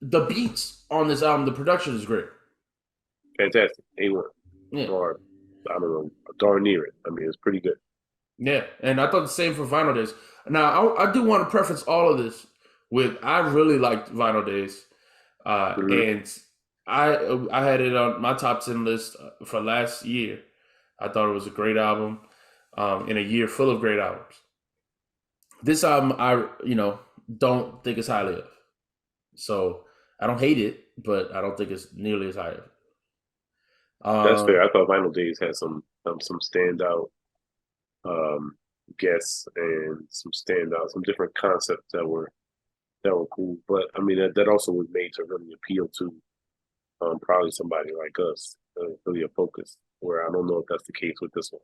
the beats on this album, the production is great. Fantastic. A1. Yeah, Or, I don't know, darn near it. I mean, it's pretty good. yeah, and I thought the same for Vinyl Days. Now, I do want to preface all of this with I really liked Vinyl Days, Hmm. and I had it on my top 10 list for last year. I thought it was a great album, in a year full of great albums. This album, I don't think it's highly of. So I don't hate it, but I don't think it's nearly as high of. That's fair. Um, I thought Vinyl Days had some standout um, guests and some different concepts that were cool. But I mean, that also was made to really appeal to probably somebody like us, really a focus. Where I don't know if that's the case with this one.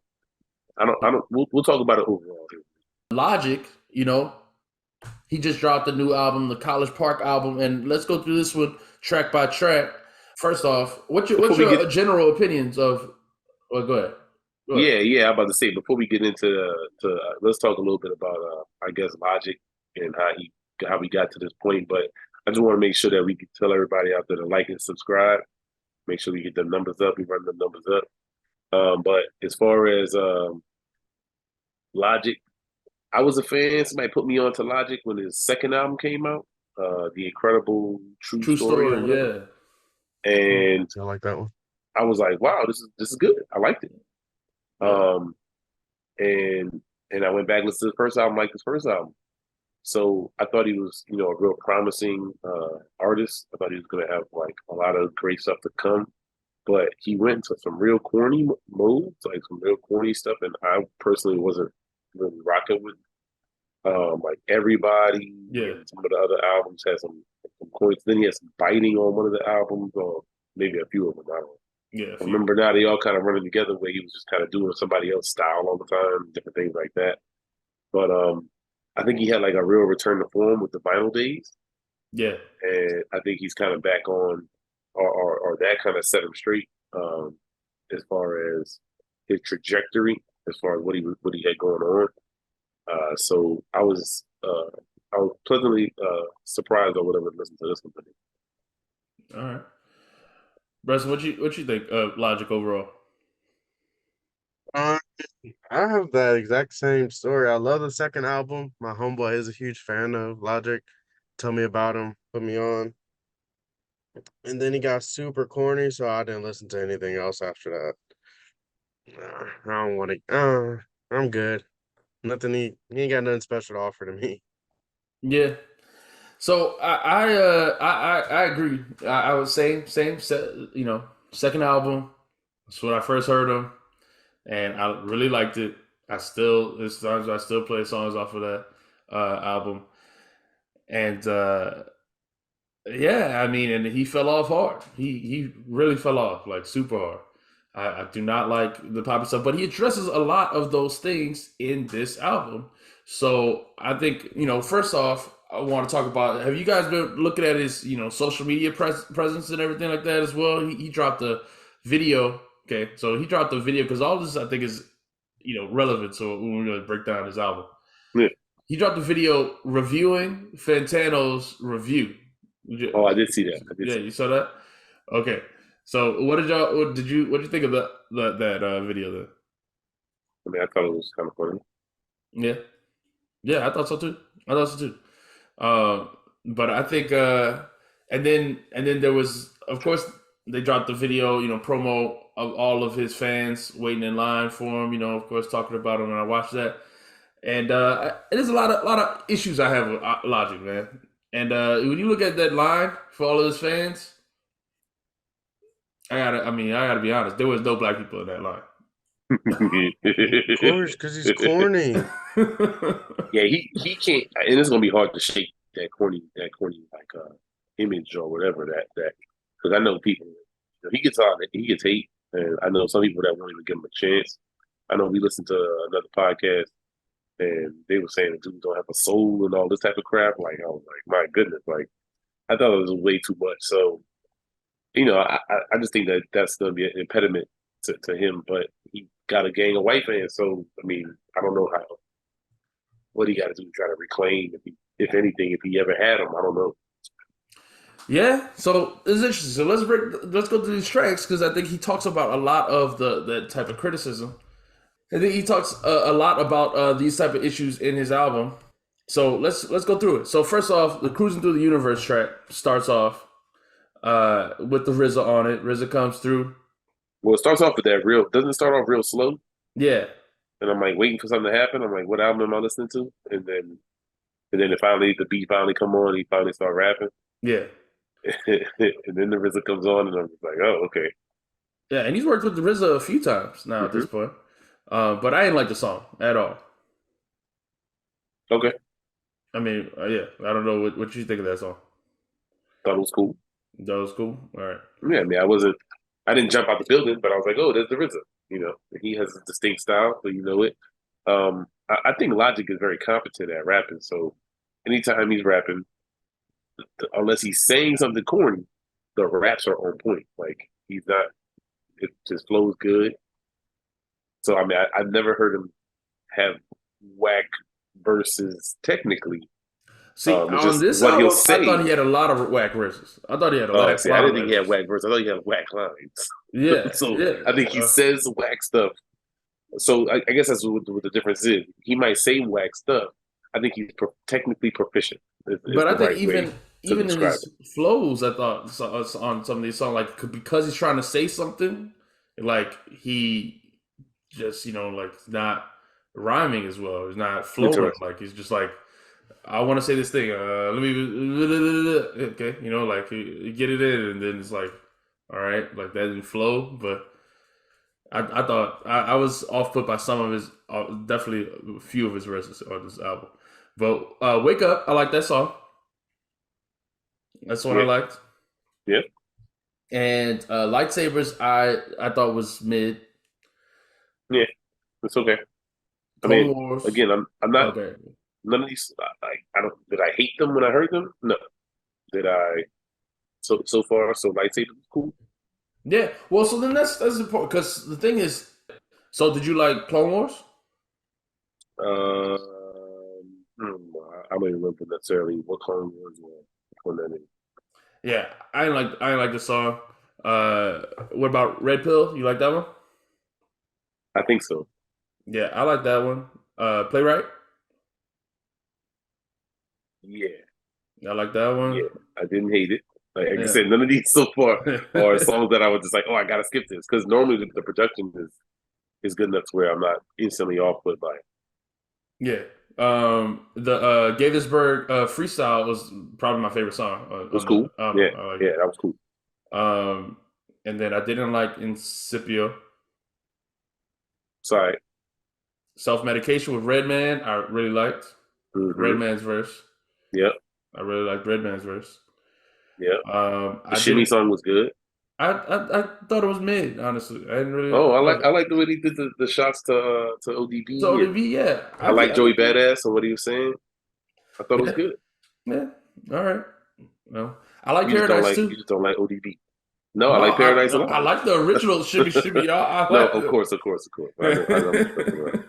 I don't. We'll talk about it overall here. Logic, he just dropped a new album, the College Park album, and let's go through this one track by track. First off, what's Before we your get, general opinions of? Well, go ahead. Go ahead. yeah, I'm about to say before we get into let's talk a little bit about I guess Logic and how we got to this point. But I just want to make sure that we can tell everybody out there to like and subscribe. Make sure we get the numbers up. We run the numbers up. But as far as Logic, I was a fan. Somebody put me on to Logic when his second album came out, The Incredible True True Story or story, whatever. yeah. And I like that one. I was like, wow, this is good. I liked it. Yep. Um, and and I went back and listened to the first album, like his first album. So I thought he was, a real promising artist. I thought he was going to have like a lot of great stuff to come. But he went into some real corny modes, like some real corny stuff, and I personally wasn't really rocking with. Like everybody Yeah. and some of the other albums had some corny. Then he had some biting on one of the albums, or maybe a few of them. I don't Yeah, a few. remember now. They all kind of running together where he was just kind of doing somebody else's style all the time, different things like that. But I think he had like a real return to form with the Vinyl Days, Yeah. and I think he's kind of back on, or that kind of set him straight as far as his trajectory, as far as what he had going on. So I was pleasantly surprised I would have listened to this one today. All right. Bryce, what you think of Logic overall? Uh, I have that exact same story. I love the second album. My homeboy is a huge fan of Logic. Tell me about him, put me on. And then he got super corny, so I didn't listen to anything else after that. I don't want to. I'm good. Nothing. He ain't got nothing special to offer to me. Yeah. So I agree. I was same second album. That's when I first heard him, and I really liked it. There's times I still play songs off of that album, and yeah, I mean, and he fell off hard. He really fell off like super hard. I do not like the poppy stuff, but he addresses a lot of those things in this album. So I think first off, I want to talk about. Have you guys been looking at his social media presence and everything like that as well? He dropped the video. Okay, so he dropped the video because all this I think is relevant. So when we're gonna break down his album, Yeah. he dropped the video reviewing Fantano's review. Oh, I did see that. I did Yeah, see you saw that. Okay, so what did you think of that video then? that. I mean, I thought it was kind of funny. Yeah, yeah, I thought so too. I thought so too. But I think, and then there was, of course, they dropped the video, promo of all of his fans waiting in line for him. Of course, talking about him, and I watched that. And there's a lot of issues I have with Logic, man. And when you look at that line for all of his fans, I gotta be honest. There was no black people in that line. Of course, because he's corny. Yeah, he can't, and it's gonna be hard to shake that corny like image or whatever that because I know people. He gets he gets hate, and I know some people that won't even give him a chance. I know we listened to another podcast, and they were saying the dudes don't have a soul and all this type of crap. Like I was like, my goodness, like I thought it was way too much. So I just think that that's gonna be an impediment to him. But he got a gang of white fans, so I mean, I don't know what he got to do to try to reclaim if anything, if he ever had them. I don't know. Yeah, so it's interesting. So let's go through these tracks because I think he talks about a lot of the type of criticism. I think he talks a lot about these type of issues in his album. So let's go through it. So first off, the Cruising Through the Universe track starts off with the RZA on it. RZA comes through. Well, it starts off with that real. Doesn't it start off real slow? Yeah, And I'm like waiting for something to happen. I'm like, what album am I listening to? And then the beat finally come on. He finally start rapping. yeah, And then the RZA comes on, and I'm just like, oh, okay. yeah. And he's worked with the RZA a few times now at Hmm. this point. But I didn't like the song at all. Okay. I mean, yeah, I don't know what you think of that song. Thought it was cool. That was cool. All right. Yeah, I mean, I didn't jump out the building, but I was like, oh, there's the RZA. He has a distinct style, so you know it. I think Logic is very competent at rapping. So anytime he's rapping, unless he's saying something corny, the raps are on point. Like he's not, it just flows good. So I mean, I've never heard him have whack verses technically. See, It's on just this what he'll album, I thought say. he had a lot of whack verses. I thought he had a Oh, lot, see, I lot of didn't think he had verses. whack verses. I thought he had whack lines. Yeah, So yeah. I think he says whack stuff. So I guess that's what the difference is. He might say whack stuff. I think he's technically proficient. Is But I the think right way to even in describe his it. flows, I thought on some of these songs, like because he's trying to say something, like he just like not rhyming as well. He's not flowing. Interesting. Like he's just like I want to say this thing. Let me okay, like you get it in, and then it's like all right, like that didn't flow, but. I thought I was off put by some of his, definitely a few of his verses on this album. But "Wake Up," I like that song. That's the one I Yeah, liked. yeah, And "Lightsabers," I thought was mid. yeah. It's okay. I "Clone mean, Wars," again, I'm not okay, none of these. Like I don't. Did I hate them when I heard them? No. Did I? So far, so lightsaber was cool. yeah. Well, so then that's important because the thing is, so did you like "Clone Wars"? I don't even remember necessarily what Clone Wars was when that is. Yeah, I didn't like the song. What about "Red Pill"? You like that one? I think so. Yeah, I like that one. "Playwright," Yeah, I like that one. yeah. I didn't hate it. Like I Yeah. said, none of these so far are songs that I was just like, oh, I gotta skip this because normally the production is good enough to where I'm not instantly off put by it. Yeah. The Gaithersburg freestyle was probably my favorite song It was on the cool. album. Yeah, I like yeah, it. that was cool. And then I didn't like Incipio. Sorry. Self Medication with Redman. I really liked Mm-hmm. Redman's verse. Yep. I really liked Redman's verse. Yep. The I shimmy didn't. song was good. I thought it was mid. Honestly, I didn't really Oh, love it. I like the way he did the shots to So ODB, to and be, yeah, I like I Joey think Badass and what he was saying. I thought it was yeah, good. yeah. All right. Well, I like You Paradise just too. don't like ODB. No, I No, like Paradise a I lot. like the original Shimmy Shimmy. I No, like of it. course, of course, of course. I know what you're talking about.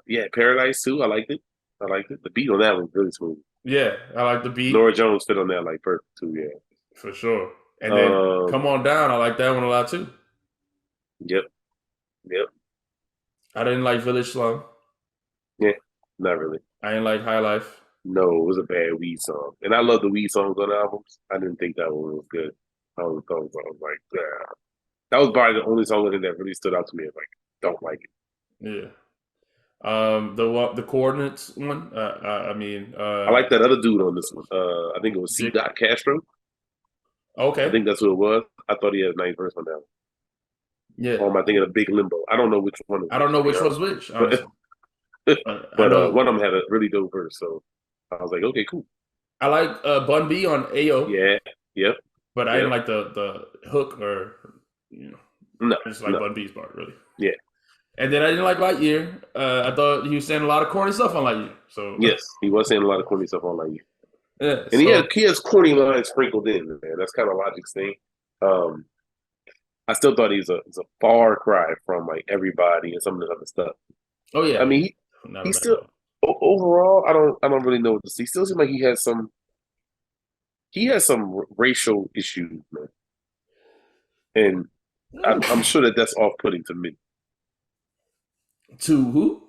Yeah, Paradise too. I liked it. I liked it. The beat on that was really smooth. Yeah, I like the beat Nora Jones fit on that like perfect too. Yeah. for sure. And then Um. Come On Down, I like that one a lot too. Yep. Yep. I didn't like Village Slum. Yeah. Not really. I didn't like High Life. No, it was a bad weed song, and I love the weed songs on albums. I didn't think that one was good. I was like, yeah. That was probably the only song on it that really stood out to me. Like, don't like it. Yeah. The Coordinates one. I mean, I like that other dude on this one. I think it was C. Dick. Dot Castro. I Okay. think that's who it was. I thought he had a nice verse on that one. Yeah. Or am I thinking of Big Limbo? I don't know which one is I which, don't know to be which honest. was which, But honestly. I but know one of them had a really dope verse, so I was like, okay, cool. I like Bun B on AO, Yeah, yep, but I didn't yep. like the hook or you know. No, I just like no, Bun B's part really. yeah, And then I didn't like Lightyear. I thought he was saying a lot of corny stuff on Lightyear. So yes, he was saying a lot of corny stuff on like you, yeah. and So he has corny lines sprinkled in, man. That's kind of Logic's thing. Um, I still thought he's a far cry from like everybody and some of the other stuff. oh I yeah, mean, not a he bad still one. overall, I don't really know what to see. Still seems like he has some he has some racial issues, man, and I'm Mm. sure that that's off putting to many To who?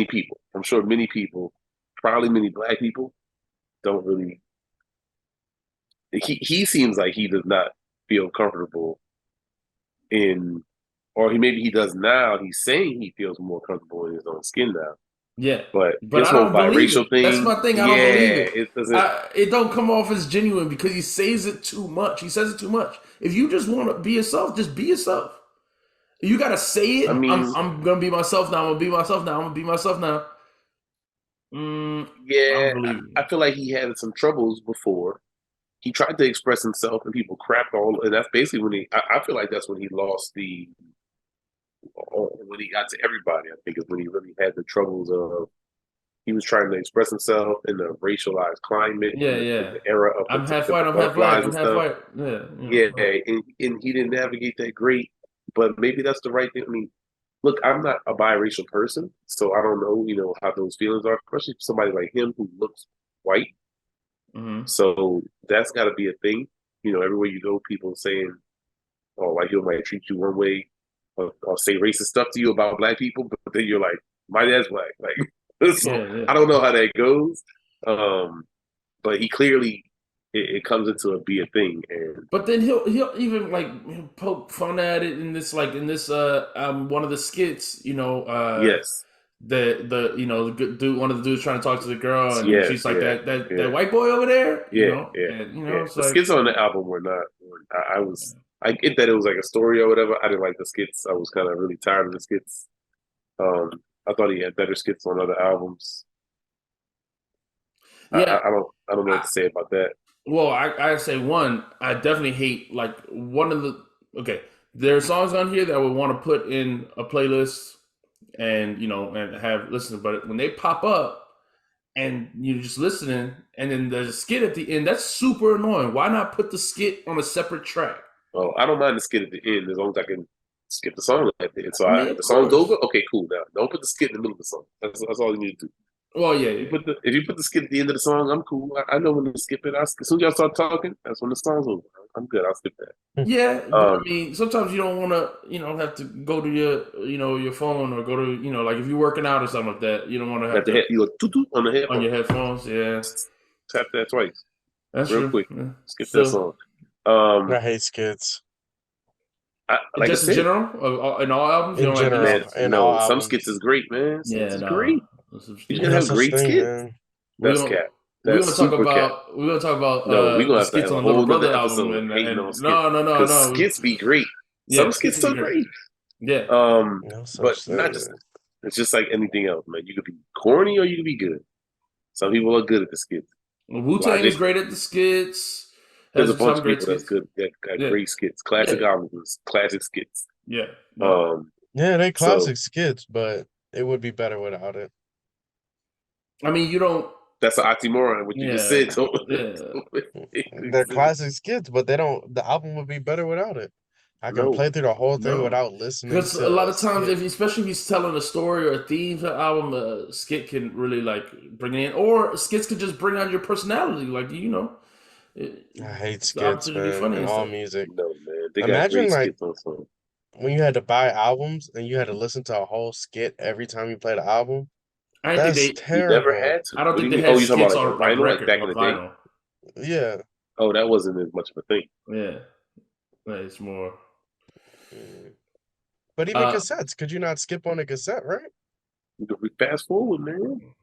people. I'm sure many people, probably many black people, don't really. He seems like he does not feel comfortable in, or he does now. He's saying he feels more comfortable in his own skin now. Yeah, But but his I whole don't believe biracial it. That's thing, my thing. I don't believe yeah, it. it doesn't. It don't come off as genuine because he says it too much. He says it too much. If you just want to be yourself, just be yourself. You gotta say I it. mean, I'm gonna be myself now. I'm gonna be myself now. I'm gonna be myself now. I don't yeah, believe I feel like he had some troubles before. He tried to express himself, and people crapped all, and that's basically when he. I feel like that's when he lost the. When he got to everybody, I think is when he really had the troubles of. He was trying to express himself in the racialized climate it. Yeah, in yeah. the era of I'm half the white. I'm half black. butterflies I'm and half stuff. white. Yeah, Yeah, and he didn't navigate that great, but maybe that's the right thing. I mean, look, I'm not a biracial person, so I don't know, how those feelings are, especially for somebody like him who looks white. hmm So that's got to be a thing. Everywhere you go, people saying, "Oh, white people might treat you one way, or say racist stuff to you about black people," but then you're like, "My dad's black." Like, so Yeah, yeah. I don't know how that goes. Um, but he clearly it comes into be a thing, and But then he'll even like he'll poke fun at it in this one of the skits, yes, the good dude, one of the dudes trying to talk to the girl, and yes, she's like yeah, that yeah. white boy over there, Yeah, yeah, and yeah. it's The like skits on the album were not. I get that it was like a story or whatever. I didn't like the skits. I was kind of really tired of the skits. Um, I thought he had better skits on other albums. yeah. I don't know what I, to say about that. well, I say one, I definitely hate like one of the okay. There are songs on here that I would want to put in a playlist and and have listen, but when they pop up and you're just listening, and then there's a skit at the end. That's super annoying. Why not put the skit on a separate track? Well, I don't mind the skit at the end as long as I can skip the song at the end. So I mean, if of the song's course. over, okay, cool. Now don't put the skit in the middle of the song. That's all you need to do. Well, yeah, You yeah, put the if you put the skit at the end of the song, I'm cool. I know when to skip it. As soon as y'all start talking, that's when the song's over. I'm good. I'll skip that. yeah. But I Um, mean, sometimes you don't want to, have to go to your phone or go to, like if you're working out or something like that. You don't want to have Got the to head, you go toot toot on the on headphone. your headphones. Yeah, Tap that twice, that's real true. quick. Yeah. Skip that So, song. Um, I hate skits like I just in said, general, in all albums, you in don't like general, man, just in all no, some skits albums. is great, man. Skits yeah, is no. great. He's gonna No have such great thing, skits. man. We That's don't. cap. We're That's gonna talk super cap. about we're gonna talk about No, we're gonna the have to skits have a on the Little whole nother Brother album, episode and hating on skits because no. skits be great. Yeah, Some skits skits would be are great. great. Yeah. No But such not thing. just. It's just like anything else, man. You could be corny or you could be good. Some people are good at the skits. Wu Tang is Logic. great at the skits. There's a Has bunch some of great people that's skits. good that got Yeah, great skits, classic yeah, albums, classic skits. yeah, yeah. Um, Yeah, they so classic skits, but it would be better without it. I mean, you don't. that's an oxymoron. What you just Yeah, said. So yeah. it makes They're sense. classic skits, but they don't. The album would be better without it. I can No, play through the whole thing No, without listening because a to lot a of times, skit. especially if he's telling a story or a theme for the album, a skit can really like bring it in, or skits could just bring out your personality. Like I hate it's the skits, opportunity to be man, funny in and all stuff. music. no, man. They got Imagine great like skits on song. when you had to buy albums and you had to listen to a whole skit every time you played the album. I didn't think That's they. You never terrible. had to. I don't What do think you they mean? Oh, had you talking about skits like on a vinyl, like record back in on the day? vinyl. Yeah. Oh, that wasn't as much of a thing. Yeah, it's more. Mm. But even Uh, cassettes, could you not skip on a cassette, right? You could fast forward, man.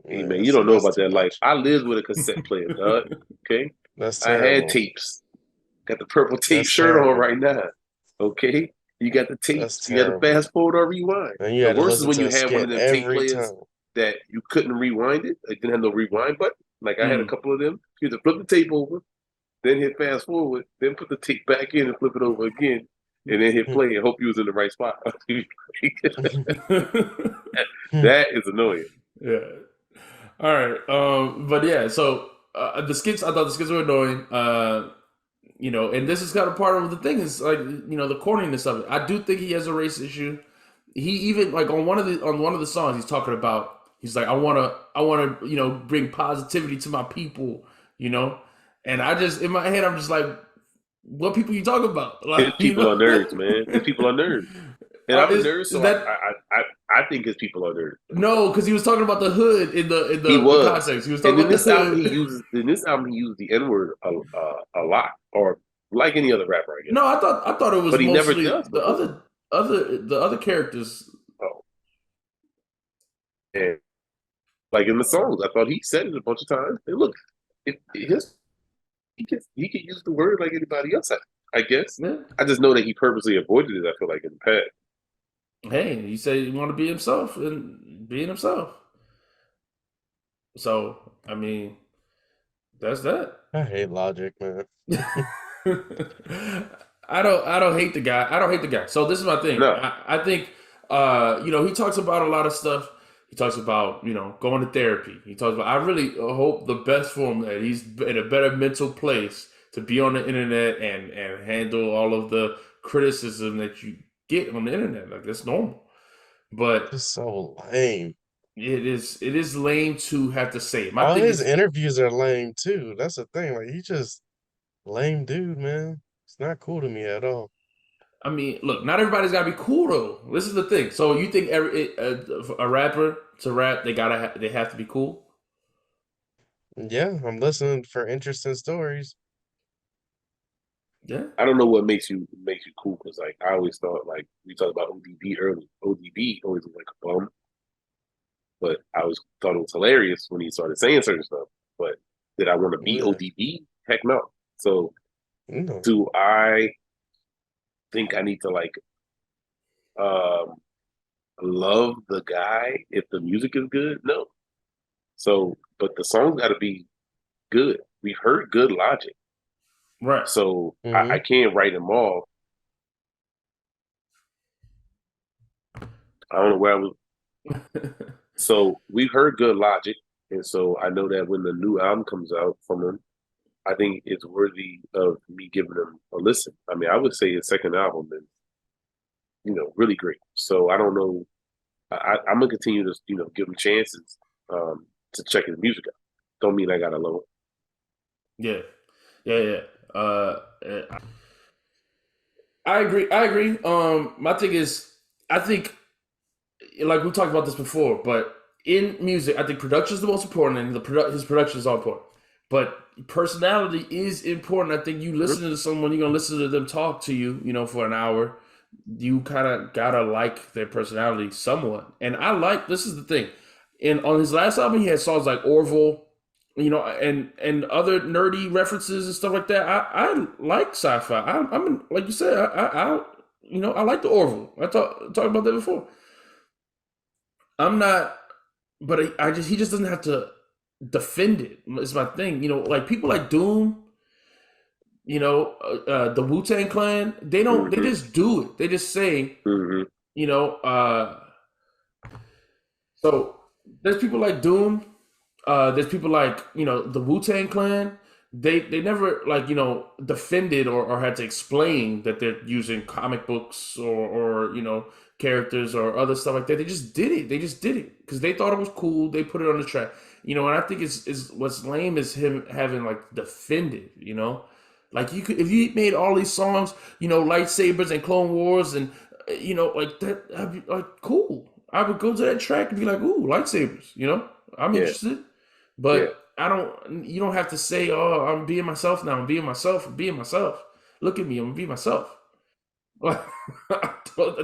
Hey, man, Yeah, you don't see, know that's about too that life. much. I lived with a cassette player, dog. Okay, That's I had terrible. tapes. Got the purple tape That's shirt on terrible. right now. Okay, you got the That's tapes. You got to terrible. fast forward or rewind. And you The had to worst is listen when to you a had one skit of them tape every players time. that you couldn't rewind it. It didn't have no rewind button. Like I had a mm. couple of them. You had to flip the tape over, then hit fast forward, then put the tape back in and flip it over again, and then hit play and hope you was in the right spot. That is annoying. Yeah. All right. But yeah, so the skits, I thought the skits were annoying. And this is kind of part of the thing is like, the corniness of it. I do think he has a race issue. He even like on one of the songs he's talking about, he's like, I wanna, bring positivity to my people. you know. And I just in my head, I'm just like, what people you talking about? Like, His people are nerds, man. His people are nerds, and I'm a nerd, is so that I think his people are nerds. no? Because he was talking about the hood in He the was, context. He was and talking in about this the album he hood. uses the N word a lot, or like any other rapper, I guess. No, I thought it was But he never mostly does the before. other characters. Oh, and like in the songs, I thought he said it a bunch of times. And look, his he can use the word like anybody else. I guess. Yeah. I just know that he purposely avoided it. I feel like in the past. Hey, he said he want to be himself and being himself. So I mean, that's that. I hate Logic, man. I don't hate the guy. I don't hate the guy. So this is my thing. No, I think he talks about a lot of stuff. He talks about, going to therapy. He talks about I really hope the best for him that he's in a better mental place to be on the internet and handle all of the criticism that you get on the internet. Like that's normal. But Just so lame. it is lame to have to say it. My All thing his is, interviews are lame too. That's the thing. Like he just lame dude, man. It's not cool to me at all. I mean, look, not everybody's got to be cool though. This is the thing. So you think a rapper to rap they have to be cool? Yeah, I'm listening for interesting stories. Yeah. I don't know what makes you cool because like I always thought like we talked about ODB early. ODB always was like a bum, but I always thought it was hilarious when he started saying certain stuff. But did I want to be Yeah. ODB? Heck no. So No. do I think I need to like um love the guy if the music is good? No. So, but the song's got to be good. We've heard good Logic, Right. so I Mm-hmm. can't write him off. I don't know where I was. So we've heard good Logic, and so I know that when the new album comes out from him, I think it's worthy of me giving him a listen. I mean, I would say his second album is, really great. So I don't know. I'm gonna continue to, give him chances to check his music out. Don't mean I gotta love it. Yeah. Yeah. Yeah. Uh, I agree. I agree. My thing is, I think, like we talked about this before, but in music, I think production is the most important, and his production is all important. But personality is important. I think you Mhm. listen to someone, you're gonna listen to them talk to you, for an hour. You kind of gotta like their personality somewhat. And I like this is the thing. And on his last album, he had songs like Orville, and other nerdy references and stuff like that. I like sci-fi. Like you said, I like the Orville. I talked about that before. I'm not, but he just doesn't have to defend it. It's my thing. Like people like Doom, the Wu Tang Clan. They Mhm. just do it. They just say, Mhm. you know. So there's people like Doom. There's people like the Wu Tang Clan. They never like defended or had to explain that they're using comic books or characters or other stuff like that. They just did it. They just did it because they thought it was cool. They put it on the track. And I think is what's lame is him having like defended. Like you could if you made all these songs, lightsabers and Clone Wars and like that. I'd be like cool. I would go to that track and be like, ooh, lightsabers. I'm Yeah. interested. Yeah. But I don't. You don't have to say, "Oh, I'm being myself now. I'm being myself. I'm being myself. Look at me. I'm gonna be myself." I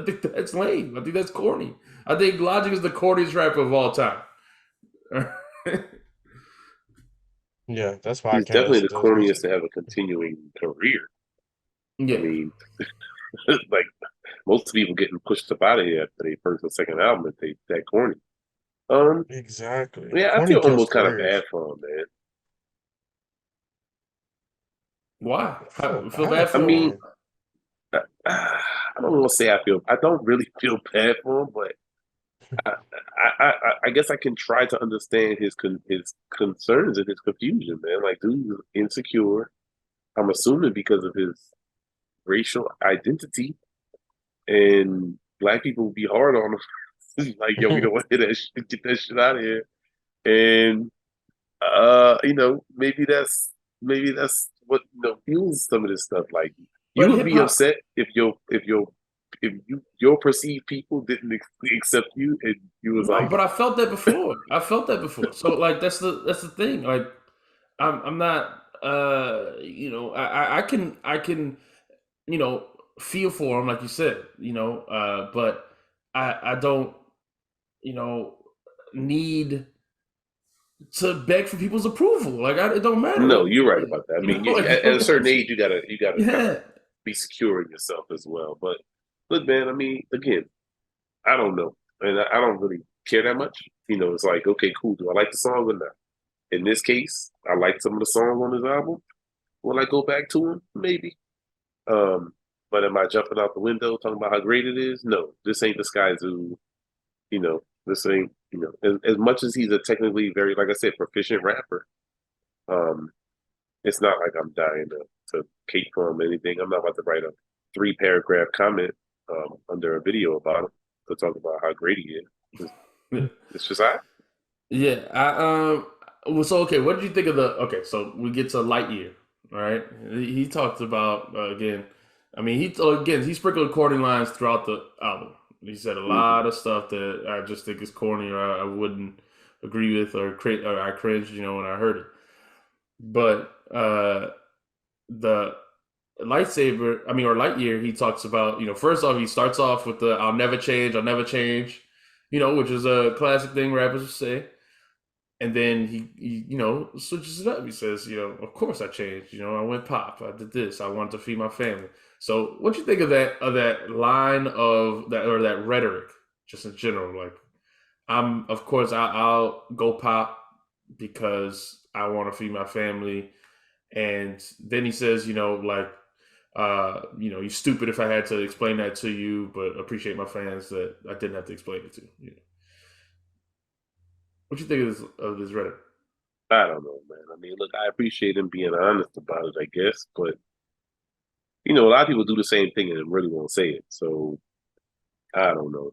think that's lame. I think that's corny. I think Logic is the corniest rapper of all time. Yeah, that's why I He's can't definitely listen the to his corniest music. to have a continuing career. I Yeah, mean, like most people getting pushed up out of here after their first or second album if they that corny. Um, Exactly. yeah, I Corny feel kills almost kind of bad careers. for him, man. why? I feel Feel bad bad I for him? for mean, him. I don't want to say I don't really feel bad for him, but I, I guess I can try to understand his concerns and his confusion, man. Like, dude is insecure. I'm assuming because of his racial identity, and black people will be hard on him. Like, yo, we don't want to hear that shit. Get that shit out of here. And maybe that's what fuels some of this stuff. Like you But would hip be hop, upset if your perceived people didn't accept you, and you was no, like, but I felt that before. I felt that before. So like that's the thing. Like I'm not I can you know feel for him like you said, but I don't you know need to beg for people's approval. Like it don't matter no, what you're right about that. I mean, like it at don't a certain matter. age, you gotta kind of Yeah. be secure in yourself as well. But look, man, I mean, again, I don't know, and I don't really care that much. It's like, okay, cool. Do I like the song or not? In this case, I like some of the songs on this album. Will I go back to them? Maybe. Um, but am I jumping out the window talking about how great it is? No, this ain't the Sky Zoo. This ain't, as much as he's a technically very, like I said, proficient rapper, um, it's not like I'm dying to cape for him or anything. I'm not about to write a 3 paragraph comment under a video about him to talk about how great he is. It's just I. Yeah, well, so okay, what did you think of the? Okay, so we get to Lightyear, all right? He talked about again. I mean, he sprinkled corny lines throughout the album. He said a Mhm. lot of stuff that I just think is corny, or I wouldn't agree with, or I cringed, when I heard it. But the lightsaber, I mean, or Lightyear, he talks about, first off, he starts off with the I'll never change," which is a classic thing rappers would say. And then he switches it up. He says, of course I changed. I went pop. I did this. I wanted to feed my family. So, what you think of that line of that, or that rhetoric, just in general? Like, of course I'll go pop because I want to feed my family. And then he says, you're stupid if I had to explain that to you, but appreciate my fans that I didn't have to explain it to. What you think of this rhetoric? I don't know, man. I mean, look, I appreciate him being honest about it, I guess, but a lot of people do the same thing and really won't say it. So I don't know.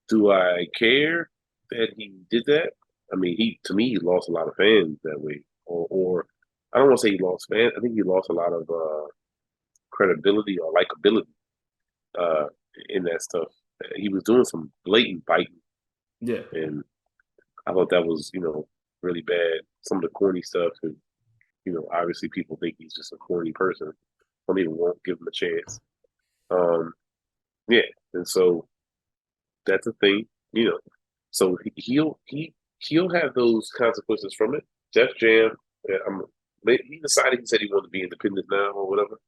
Do I care that he did that? I mean, to me he lost a lot of fans that way, or I don't want to say he lost fans. I think he lost a lot of credibility or likability uh, in that stuff. He was doing some blatant biting, Yeah. and I thought that was really bad. Some of the corny stuff, and obviously people think he's just a corny person. Some people won't give him a chance. Um, yeah, and so that's a thing, you know. So he'll have those consequences from it. Def Jam, he decided, he said he wanted to be independent now or whatever,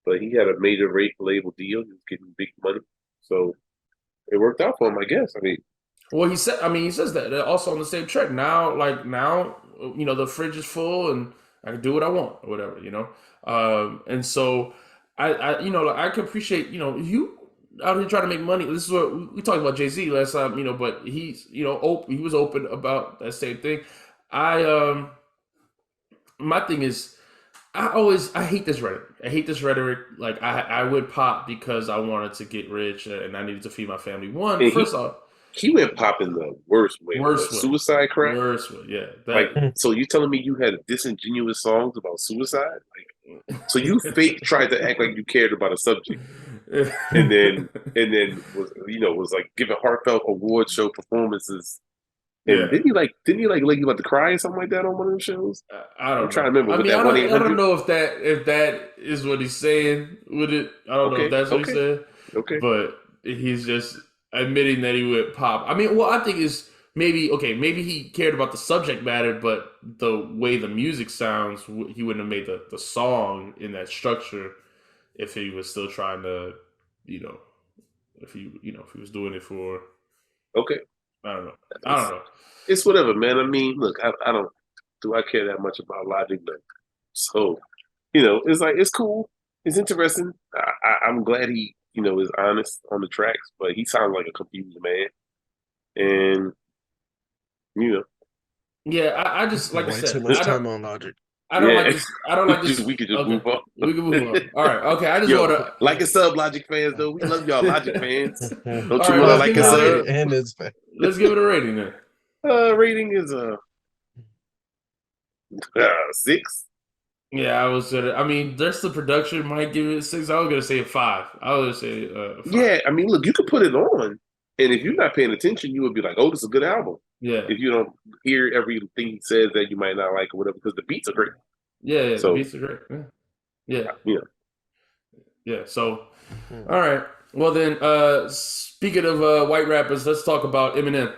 but he had a major rate label deal. He was getting big money, so it worked out for him, I guess. I mean, Well, he said. I mean, he says that also on the same track. Now, the fridge is full and I can do what I want or whatever. And so like, I can appreciate you out here trying to make money. This is what we talked about Jay-Z last time. But he's he was open about that same thing. I My thing is, I hate this rhetoric. I hate this rhetoric. Like I would pop because I wanted to get rich and I needed to feed my family. One, and first off, he went pop in the worst way. What, worst way. suicide crap? Worst way. Yeah. Like, That so you telling me you had disingenuous songs about suicide? Like, so you fake tried to act like you cared about a subject, and then was like giving heartfelt award show performances. And yeah. didn't he like you about to cry or something like that on one of those shows? I I'm don't trying to know. remember I with mean, that one eight I don't hundred. know if that is what he's saying with it. I don't know if Okay, that's what he okay, said, okay. but he's just admitting that he went pop. I mean, what I think is maybe he cared about the subject matter, but the way the music sounds, he wouldn't have made the song in that structure if he was still trying to, you know, if he was doing it for, Okay. I don't know. I don't It's know. it's whatever, man. I mean, look, I don't do I care that much about Logic, but so it's like it's cool, it's interesting. I'm glad he is honest on the tracks, but he sounds like a confused man, and you know, Yeah, I just like I Way too said, much time on Logic. I don't like yeah, this. I don't like this. we could just Okay, move on. we can move on. All right. Okay, I just want Yo, to. like and sub, Logic fans, though. We love y'all, Logic fans. Don't All you right, want to let's like give and it a sub? rating. And his face. Let's give it a rating then. Rating is 6. Yeah, I was gonna. I mean, there's the production might give it a 6. I was gonna say a 5. I was gonna say 5. Yeah, I mean, look, you could put it on, and if you're not paying attention, you would be like, "Oh, this is a good album." Yeah, If you don't hear everything he says that you might not like or whatever, because the beats are great. yeah, yeah. The So, beats are great. Yeah, yeah, yeah, yeah. So, Hmm. all right. Well then, speaking of white rappers, let's talk about Eminem.